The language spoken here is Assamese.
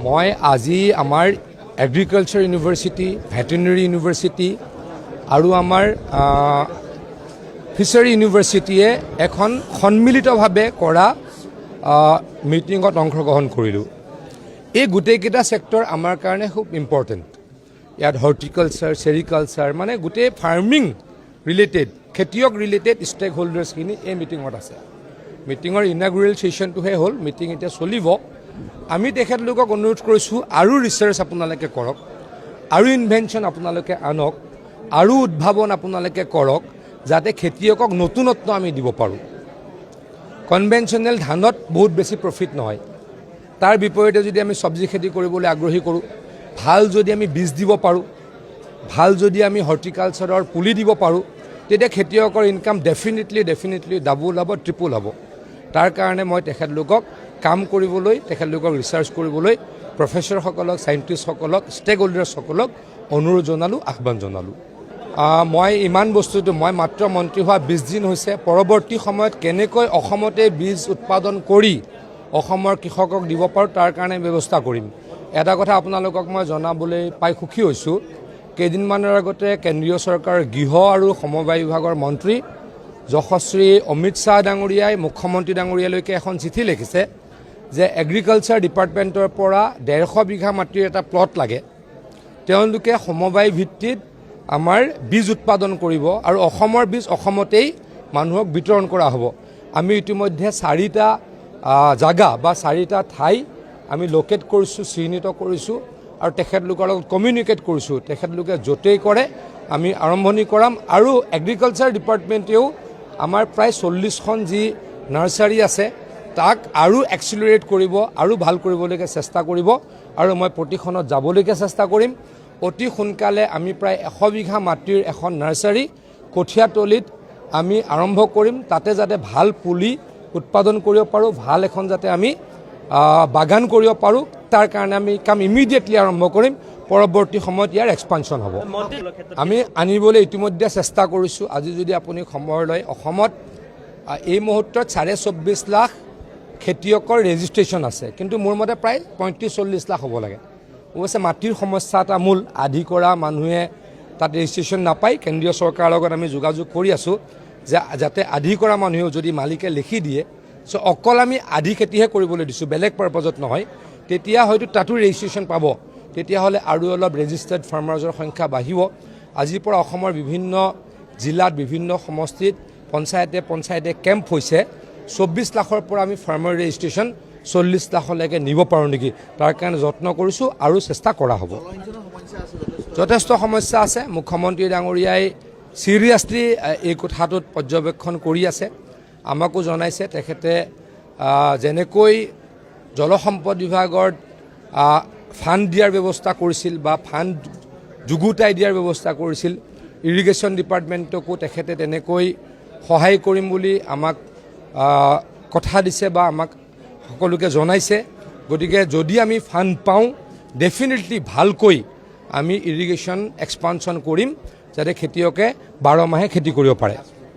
মই আজি আমাৰ এগ্ৰিকালচাৰ ইউনিভাৰ্চিটি, ভেটেৰিনেৰী ইউনিভাৰ্চিটি আৰু আমাৰ ফিচাৰী ইউনিভাৰ্চিটিয়ে এখন সন্মিলিতভাৱে কৰা মিটিঙত অংশগ্ৰহণ কৰিলোঁ। এই গোটেইকেইটা ছেক্টৰ আমাৰ কাৰণে খুব ইম্পৰ্টেণ্ট। ইয়াত হৰ্টিকালচাৰ, চেৰিকালচাৰ মানে গোটেই ফাৰ্মিং ৰিলেটেড, খেতিয়ক ৰিলেটেড ষ্টেক হোল্ডাৰ্ছখিনি এই মিটিঙত আছে। মিটিঙৰ ইনাগুৰেল ছেশ্যনটোহে হ'ল, মিটিং এতিয়া চলিব। আমি তেখেতলোকক অনুৰোধ কৰিছোঁ আৰু ৰিচাৰ্চ আপোনালোকে কৰক, আৰু ইনভেনশ্যন আপোনালোকে আনক, আৰু উদ্ভাৱন আপোনালোকে কৰক, যাতে খেতিয়কক নতুনত্ব আমি দিব পাৰোঁ। কনভেনশ্যনেল ধানত বহুত বেছি প্ৰফিট নহয়। তাৰ বিপৰীতে যদি আমি চব্জি খেতি কৰিবলৈ আগ্ৰহী কৰোঁ, ভাল যদি আমি বীজ দিব পাৰোঁ, ভাল যদি আমি হৰ্টিকালচাৰৰ পুলি দিব পাৰোঁ, তেতিয়া খেতিয়কৰ ইনকাম ডেফিনেটলি ডাবল হ'ব, ট্ৰিপল হ'ব। তাৰ কাৰণে মই তেখেতলোকক কাম কৰিবলৈ, তেখেতলোকক ৰিচাৰ্চ কৰিবলৈ প্ৰফেচৰসকলক, চাইণ্টিষ্টসকলক, ষ্টেক হোল্ডাৰ্ছসকলক অনুৰোধ জনালোঁ, আহ্বান জনালোঁ। মই ইমান বস্তুটো, মই মাত্ৰ মন্ত্ৰী হোৱা 20 দিন হৈছে। পৰৱৰ্তী সময়ত কেনেকৈ অসমতে বীজ উৎপাদন কৰি অসমৰ কৃষকক দিব পাৰোঁ, তাৰ কাৰণে ব্যৱস্থা কৰিম। এটা কথা আপোনালোকক মই জনাবলৈ পাই সুখী হৈছোঁ। কেইদিনমানৰ আগতে কেন্দ্ৰীয় চৰকাৰৰ গৃহ আৰু সমবায় বিভাগৰ মন্ত্ৰী যশস্বী অমিত শ্বাহ ডাঙৰীয়াই মুখ্যমন্ত্ৰী ডাঙৰীয়ালৈকে এখন চিঠি লিখিছে যে এগ্ৰিকালচাৰ ডিপাৰ্টমেণ্টৰ পৰা 150 বিঘা মাটিৰ এটা প্লট লাগে। তেওঁলোকে সমবায় ভিত্তিত আমাৰ বীজ উৎপাদন কৰিব আৰু অসমৰ বীজ অসমতেই মানুহক বিতৰণ কৰা হ'ব। আমি ইতিমধ্যে 4টা জাগা বা 4টা ঠাই আমি লোকেট কৰিছোঁ, চিহ্নিত কৰিছোঁ আৰু তেখেতলোকৰ লগত কমিউনিকেট কৰিছোঁ। তেখেতলোকে য'তেই কৰে আমি আৰম্ভণি কৰাম। আৰু এগ্ৰিকালচাৰ ডিপাৰ্টমেণ্টেও আমাৰ প্ৰায় 40খন যি নাৰ্চাৰী আছে তাক আৰু এক্সিলাৰেট কৰিব, আৰু ভাল কৰিবলৈকে চেষ্টা কৰিব, আৰু মই প্ৰতিখনত যাবলৈকে চেষ্টা কৰিম। অতি সোনকালে আমি প্ৰায় 100 বিঘা মাটিৰ এখন নাৰ্চাৰী কঠীয়াতলিত আমি আৰম্ভ কৰিম। তাতে যাতে ভাল পুলি উৎপাদন কৰিব পাৰোঁ, ভাল এখন যাতে আমি বাগান কৰিব পাৰোঁ, তাৰ কাৰণে আমি কাম ইমিডিয়েটলি আৰম্ভ কৰিম। পৰৱৰ্তী সময়ত ইয়াৰ এক্সপানশ্যন হ'ব। আমি আনিবলৈ ইতিমধ্যে চেষ্টা কৰিছোঁ। আজি যদি আপুনি সময় লয়, অসমত এই মুহূৰ্তত 24.5 লাখ খেতিয়কৰ ৰেজিষ্ট্ৰেশ্যন আছে, কিন্তু মোৰ মতে প্ৰায় 35-40 লাখ হ'ব লাগে। অৱশ্যে মাটিৰ সমস্যা এটা মূল, আধি কৰা মানুহে তাত ৰেজিষ্ট্ৰেশ্যন নাপায়। কেন্দ্ৰীয় চৰকাৰৰ লগত আমি যোগাযোগ কৰি আছোঁ যে যাতে আধি কৰা মানুহেও যদি মালিকে লিখি দিয়ে, অকল আমি আধি খেতিহে কৰিবলৈ দিছোঁ, বেলেগ পাৰপাজত নহয়, তেতিয়া হয়তো তাতো ৰেজিষ্ট্ৰেশ্যন পাব। তেতিয়াহ'লে আৰু অলপ ৰেজিষ্টাৰ্ড ফাৰ্মাৰ্ছৰ সংখ্যা বাঢ়িব। আজিৰ পৰা অসমৰ বিভিন্ন জিলাত, বিভিন্ন সমষ্টিত পঞ্চায়তে কেম্প হৈছে। 24 লাখৰ পৰা আমি ফাৰ্মাৰ ৰেজিষ্ট্ৰেশ্যন 40 লাখলৈকে নিব পাৰোঁ নেকি, তাৰ কাৰণে যত্ন কৰিছোঁ আৰু চেষ্টা কৰা হ'ব। যথেষ্ট সমস্যা আছে। মুখ্যমন্ত্ৰী ডাঙৰীয়াই চিৰিয়াছলি এই কথাটোত পৰ্যবেক্ষণ কৰি আছে, আমাকো জনাইছে। তেখেতে যেনেকৈ জলসম্পদ বিভাগৰ ফাণ্ড দিয়াৰ ব্যৱস্থা কৰিছিল বা ফাণ্ড যুগুতাই দিয়াৰ ব্যৱস্থা কৰিছিল, ইৰিগেশ্যন ডিপাৰ্টমেণ্টকো তেখেতে তেনেকৈ সহায় কৰিম বুলি আমাক কথা দিছে বা আমাক সকলোকে জনাইছে। গতিকে যদি আমি ফাণ্ড পাওঁ, ডেফিনেটলি ভালকৈ আমি ইৰিগেশ্যন এক্সপানশ্যন কৰিম, যাতে খেতিয়কে 12 মাহে খেতি কৰিব পাৰে।